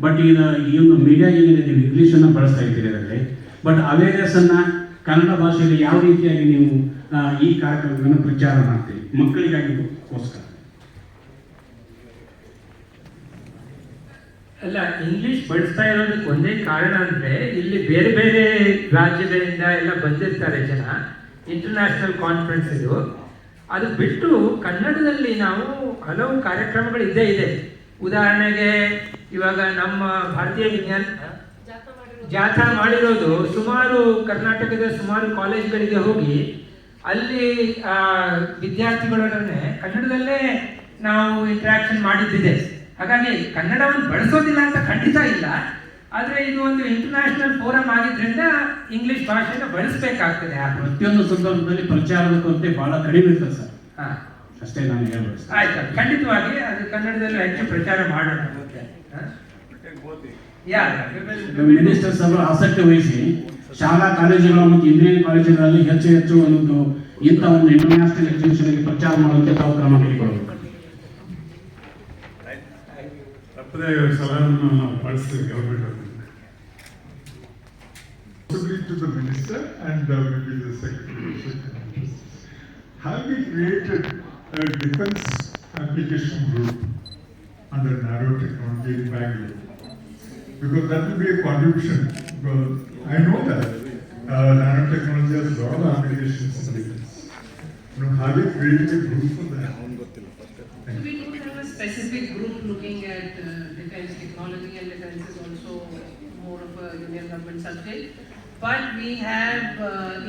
But ಈ ಒಂದು ಮೀಡಿಯಾ ಏನಿದೆ, ನೀವು ಇಂಗ್ಲೀಷನ್ನು ಬಳಸ್ತಾ ಇದ್ದೀರಿ ಅದರಲ್ಲಿ. ಬಟ್ ಅವೇರ್ನೆಸ್ಸನ್ನು ಕನ್ನಡ ಭಾಷೆಯಲ್ಲಿ ಯಾವ ರೀತಿಯಾಗಿ ನೀವು ಈ ಕಾರ್ಯಕ್ರಮಗಳನ್ನು ಪ್ರಚಾರ ಮಾಡ್ತೀರಿ ಮಕ್ಕಳಿಗಾಗಿಗೋಸ್ಕರ? ಅಲ್ಲ, ಇಂಗ್ಲಿಷ್ ಬಳಸ್ತಾ ಇರೋದಕ್ಕೆ ಒಂದೇ ಕಾರಣ ಅಂದರೆ ಇಲ್ಲಿ ಬೇರೆ ಬೇರೆ ರಾಜ್ಯಗಳಿಂದ ಎಲ್ಲ ಬಂದಿರ್ತಾರೆ ಜನ. ಇಂಟರ್ನ್ಯಾಷನಲ್ ಕಾನ್ಫರೆನ್ಸ್ ಇದು. ಅದು ಬಿಟ್ಟು ಕನ್ನಡದಲ್ಲಿ ನಾವು ಹಲವು ಕಾರ್ಯಕ್ರಮಗಳು ಇದ್ದೇ ಇದೆ. ಉದಾಹರಣೆಗೆ ಇವಾಗ ನಮ್ಮ ಭಾರತೀಯ ವಿಜ್ಞಾನ ಜಾಥಾ ಮಾಡಿರೋದು ಸುಮಾರು ಕರ್ನಾಟಕದ ಸುಮಾರು ಕಾಲೇಜ್ಗಳಿಗೆ ಹೋಗಿ ಅಲ್ಲಿ ವಿದ್ಯಾರ್ಥಿಗಳೊಡನೆ ಕನ್ನಡದಲ್ಲೇ ನಾವು ಇಂಟ್ರಾಕ್ಷನ್ ಮಾಡಿದ್ದಿದೆ. ಹಾಗಾಗಿ ಕನ್ನಡವನ್ನು ಬಳಸೋದಿಲ್ಲ ಅಂತ ಖಂಡಿತ ಇಲ್ಲ, ಆದರೆ ಇದು ಒಂದು ಇಂಟರ್ನ್ಯಾಷನಲ್ ಫೋರಮ್ ಆಗಿದ್ರಿಂದ ಇಂಗ್ಲಿಷ್ ಭಾಷೆನ ಬಳಸಬೇಕಾಗ್ತದೆ. ಪ್ರತಿಯೊಂದು ಸಂದರ್ಭದಲ್ಲಿ ಪ್ರಚಾರದ ಕೊರತೆ ಬಹಳ ಕಡಿಮೆ ಇರ್ತದೆ ಸರ್. ಹಾಂ, ಅಷ್ಟೇ ನಾನು ಹೇಳ್ಬೋದು. ಆಯ್ತು, ಖಂಡಿತವಾಗಿ ಅದು ಕನ್ನಡದಲ್ಲಿ ಹೆಚ್ಚು ಪ್ರಚಾರ ಮಾಡೋಣ. ಮಿನಿಸ್ಟರ್ಸ್ ಅವರು ಆಸಕ್ತಿ ವಹಿಸಿ ಶಾಲಾ ಕಾಲೇಜುಗಳು ಮತ್ತು ಇಂಜಿನಿಯರಿಂಗ್ ಕಾಲೇಜುಗಳಲ್ಲಿ ಹೆಚ್ಚು ಹೆಚ್ಚು ಒಂದು ಇಂಥ ಒಂದು ಇಂಟರ್ನ್ಯಾಷನಲ್ ಎಕ್ಸಿಬಿಷನ್ಗೆ ಪ್ರಚಾರ ಮಾಡುವಂತೆ ತಾವು ಕ್ರಮ ಕೈಗೊಳ್ಳಬೇಕು. ತಪ್ಪದೇ ಸಲಹೆಯನ್ನು ನಾವು ಪಾಲಿಸ್ತೀವಿ government. To the minister and maybe the secretary. Have we created a defense application group under narrow technology in Bangalore? Because that will be a contribution. Because I know that nanotechnology has a lot of applications in defense. Have we created a group for that? We don't have a specific group looking at defense technology, and defense is also more of a union government subject. But we have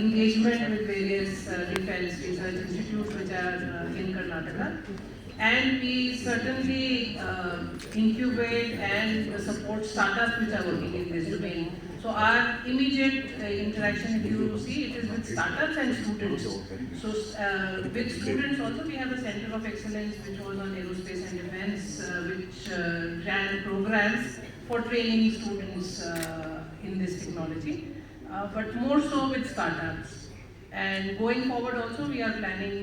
engagement with various defense research institutes which are in Karnataka, and we certainly incubate and support startups which are working in this domain. So our immediate interaction, if you see, it is with startups and students. So with students also we have a center of excellence which was on aerospace and defense, which ran programs for training students in this technology. But more so with startups. And going forward also we are planning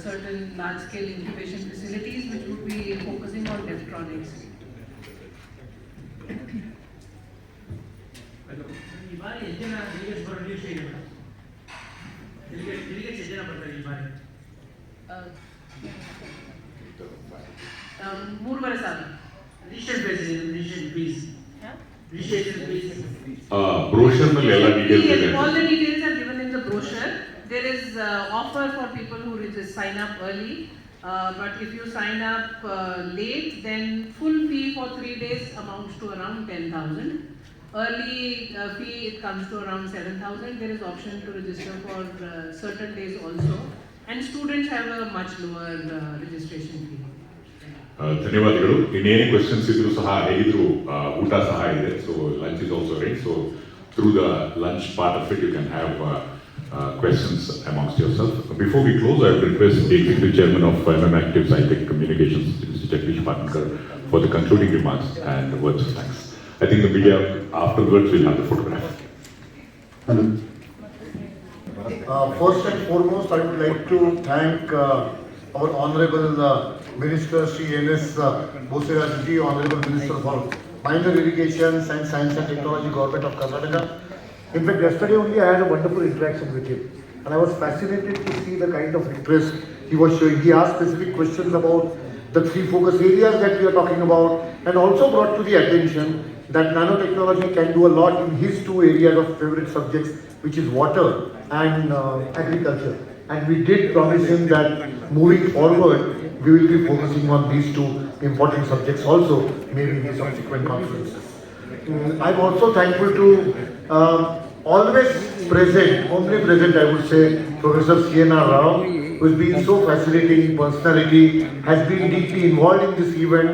certain large-scale incubation facilities which would be focusing on electronics. ಮೂರುವರೆ ಸಾವಿರ brochure ನಲ್ಲಿ ಎಲ್ಲ details ಇದೆ. All the details are given in the brochure. There is offer for people who sign up early. But if you sign up late, then full fee for 3 days amounts to around 10,000. Early fee, it comes to around 7,000. There is option to register for certain days also. And students have a much lower registration fee. ಧನ್ಯವಾದಗಳು. ಇನ್ನೇನು questions ಇದ್ರು ಸಹ ಹೇಗಿದ್ರು ಊಟ ಸಹ ಇದೆ. So lunch is also ready. So through the lunch part of it you can have questions amongst yourself. Before we close, I would request the Executive Chairman of MM Active Sci-Tech Communications, Mr. Jagdish Patnagar, for the concluding remarks and words of thanks. I think the media afterwards will have the photograph. Hello. First and foremost, I would like to thank our Honorable Minister Shri N.S. Bosirajji, Honorable Minister for Minor Irrigation, Science and Technology, Government of Karnataka. In fact, yesterday only I had a wonderful interaction with him, and I was fascinated to see the kind of interest he was showing. He asked specific questions about the 3 focus areas that we are talking about, and also brought to the attention that nanotechnology can do a lot in his 2 areas of favorite subjects, which is water and agriculture. And we did promise him that moving forward, we will be focusing on these 2 important subjects also, maybe in the subsequent conferences. I'm also thankful to always present, omnipresent I would say, Professor C.N.R. Rao, who has been so fascinating personality, has been deeply involved in this event,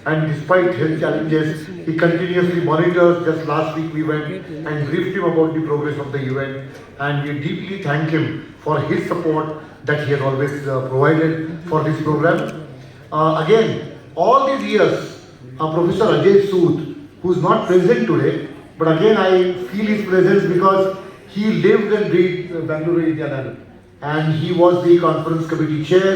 and despite health challenges, he continuously monitors. Just last week we went and briefed him about the progress of the event, and we deeply thank him for his support that he has always provided for this program. Again, all these years, Professor Ajay Sood, who is not present today, but again I feel his presence because he lived and breathed Bangalore, India, and he was the conference committee chair.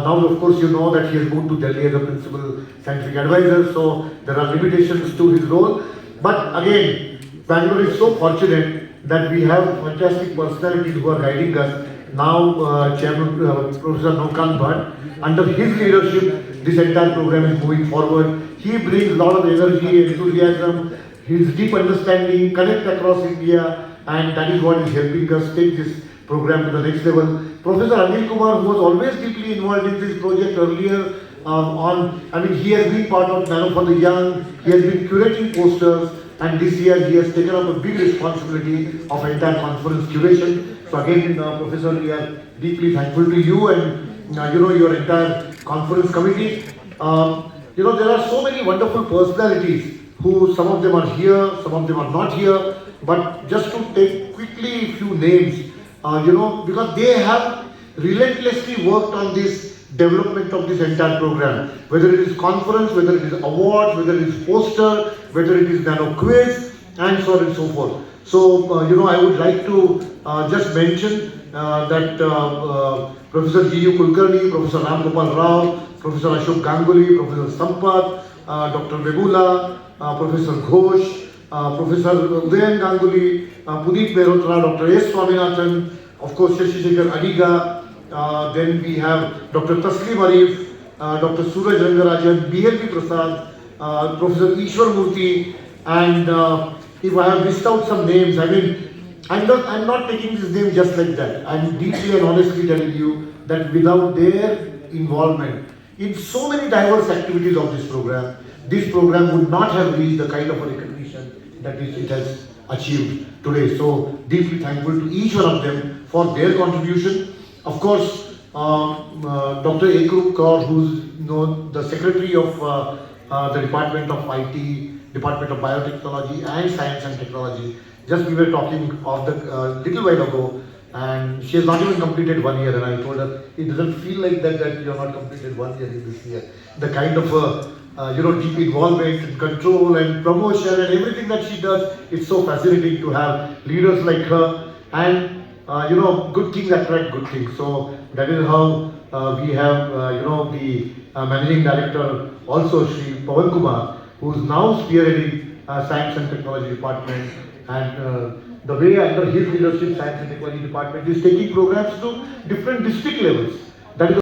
Now, of course, you know that he has moved to Delhi as a principal scientific advisor, so there are limitations to his role. But again, Bangalore is so fortunate that we have fantastic personalities who are guiding us. Now, Chairman Professor Naukant Bhatt, under his leadership, this entire program is moving forward. He brings a lot of energy, enthusiasm, his deep understanding, connect across India, and that is what is helping us take this program to the next level. Professor Anil Kumar, who was always deeply involved in this project earlier, he has been part of Nano for the Young, he has been curating posters, and this year he has taken up a big responsibility of entire conference curation. So again, Professor, we are deeply thankful to you and your entire conference committee. There are so many wonderful personalities who, some of them are here, some of them are not here, but just to take quickly a few names, because they have relentlessly worked on this development of this entire program, whether it is conference, whether it is awards, whether it is poster, whether it is nano quiz, and so on and so forth. So, I would like to just mention that Professor G.U. Kulkarni, Professor Ram Gopal Rao, Professor Ashok Ganguly, Professor Sampath, Dr. Bebula, Professor Ghosh, Professor Udayan Ganguly, Puneet Mehrotra, Dr. S. Swaminathan, of course Shashi Shekhar Adiga, then we have Dr. Taslim Arif, Dr. Suraj Rangarajan, B.L.P. Prasad, Professor Ishwar Murthy, and if I have missed out some names, I'm not taking this name just like that. I'm deeply and honestly telling you that without their involvement in so many diverse activities of this program would not have reached the kind of a recognition that it has achieved today. So deeply thankful to each one of them for their contribution. Of course, Dr. Ekrup Kaur, who's the secretary of the Department of IT, Department of Biotechnology and Science and Technology. Just we were talking of the little while ago, and she has not even completed 1 year, and I told her, it doesn't feel like that you have not completed 1 year in this year. The kind of deep involvement and control and promotion and everything that she does, it's so fascinating to have leaders like her, and good things attract good things. So that is how we have the managing director also, Shri Pawan Kumar, who is now spearheading Science and Technology Department, and the way under his leadership Science and Technology Department is taking programs to different district levels. That is